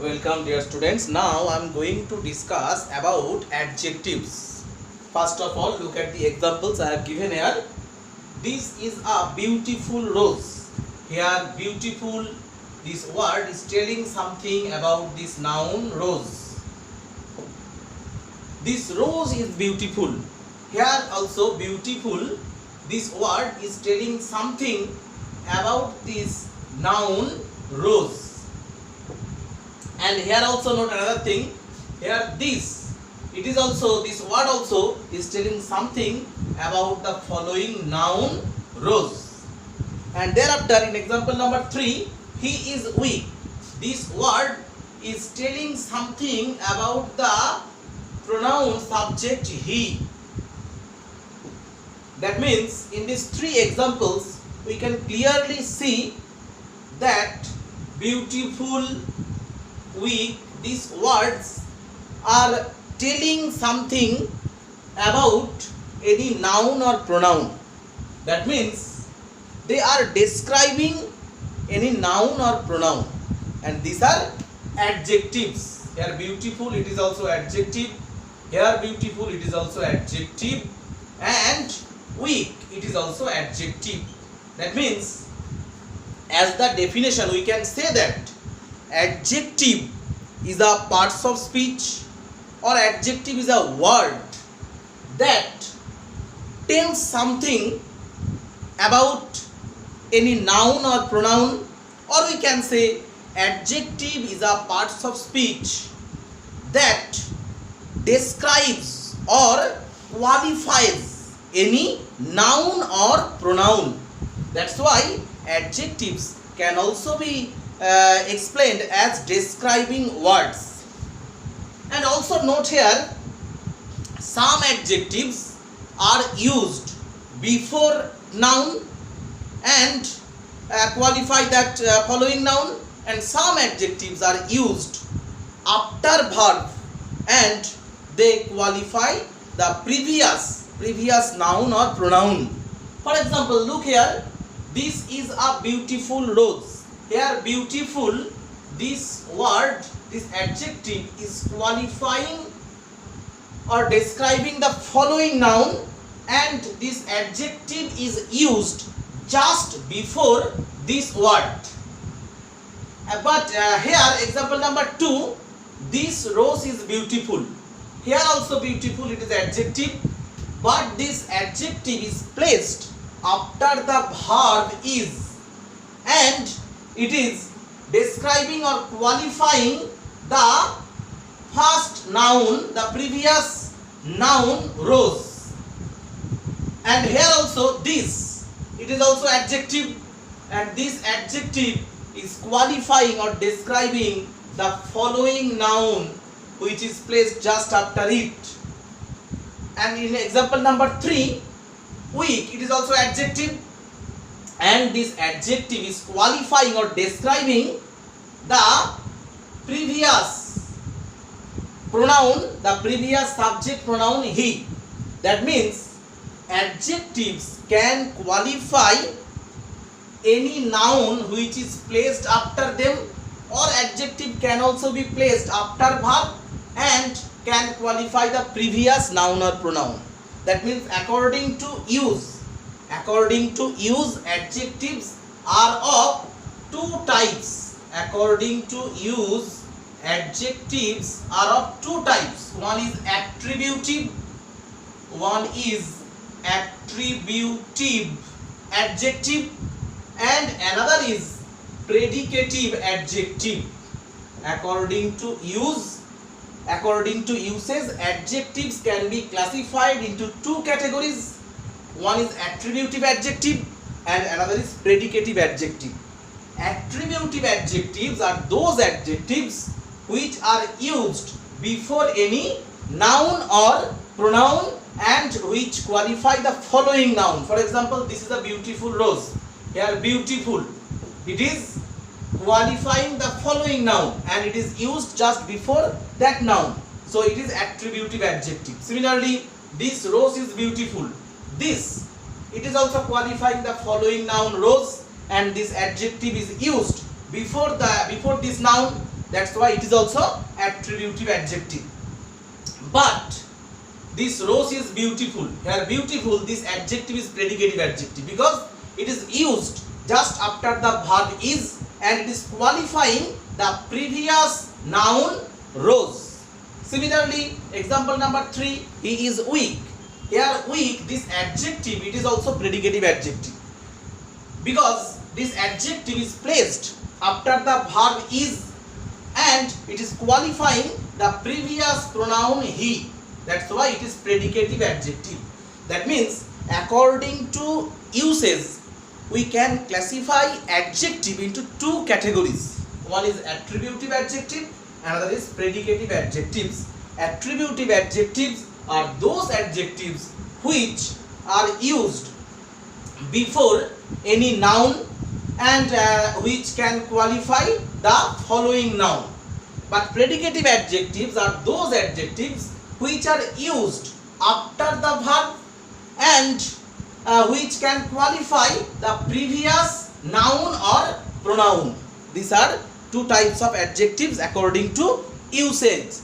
Welcome dear students. Now I am going to discuss about adjectives. First of all, look at the examples I have given here. This is a beautiful rose. Here beautiful, this word is telling something about this noun rose. This rose is beautiful. Here also beautiful, this word is telling something about this noun rose. And here also note another thing, here this, it is also, this word also is telling something about the following noun rose. And thereafter in example number 3, he is weak. This word is telling something about the pronoun subject he. That means in these 3 examples we can clearly see that beautiful, weak, these words are telling something about any noun or pronoun. That means they are describing any noun or pronoun, and these are adjectives. Here beautiful, it is also adjective. Here beautiful, it is also adjective, and weak, it is also adjective. That means as the definition we can say that adjective is a parts of speech, or adjective is a word that tells something about any noun or pronoun, or we can say adjective is a parts of speech that describes or qualifies any noun or pronoun. That's why adjectives can also be explained as describing words. And also note here, some adjectives are used before noun and qualify that following noun, and some adjectives are used after verb and they qualify the previous noun or pronoun. For example, look here, this is a beautiful rose. Here beautiful, this word, this adjective is qualifying or describing the following noun, and this adjective is used just before this word. But here example number 2, this rose is beautiful. Here also beautiful, it is adjective, but this adjective is placed after the verb is, and it is describing or qualifying the first noun, the previous noun rose. And here also this, it is also adjective, and this adjective is qualifying or describing the following noun which is placed just after it. And in example number 3, weak, it is also adjective, and this adjective is qualifying or describing the previous pronoun, the previous subject pronoun he. That means adjectives can qualify any noun which is placed after them, or adjective can also be placed after verb and can qualify the previous noun or pronoun. That means according to use, adjectives are of 2 types. According to use, adjectives are of 2 types. One is attributive adjective, and another is predicative adjective. According to uses, adjectives can be classified into 2 categories. One is attributive adjective and another is predicative adjective. Attributive adjectives are those adjectives which are used before any noun or pronoun and which qualify the following noun. For example, this is a beautiful rose. Here beautiful, it is qualifying the following noun and it is used just before that noun. So it is attributive adjective. Similarly, this rose is beautiful. This, it is also qualifying the following noun rose, and this adjective is used before this noun That's why it is also attributive adjective. But this rose is beautiful. Here beautiful, this adjective is predicative adjective because it is used just after the verb is and it is qualifying the previous noun rose. Similarly, example number 3, he is weak. Here weak, this adjective, it is also predicative adjective because this adjective is placed after the verb is and it is qualifying the previous pronoun he. That's why it is predicative adjective. That means according to usage we can classify adjective into 2 categories. One is attributive adjective, another is predicative adjectives. Attributive adjectives are those adjectives which are used before any noun and which can qualify the following noun. But predicative adjectives are those adjectives which are used after the verb and which can qualify the previous noun or pronoun. These are 2 types of adjectives according to usage.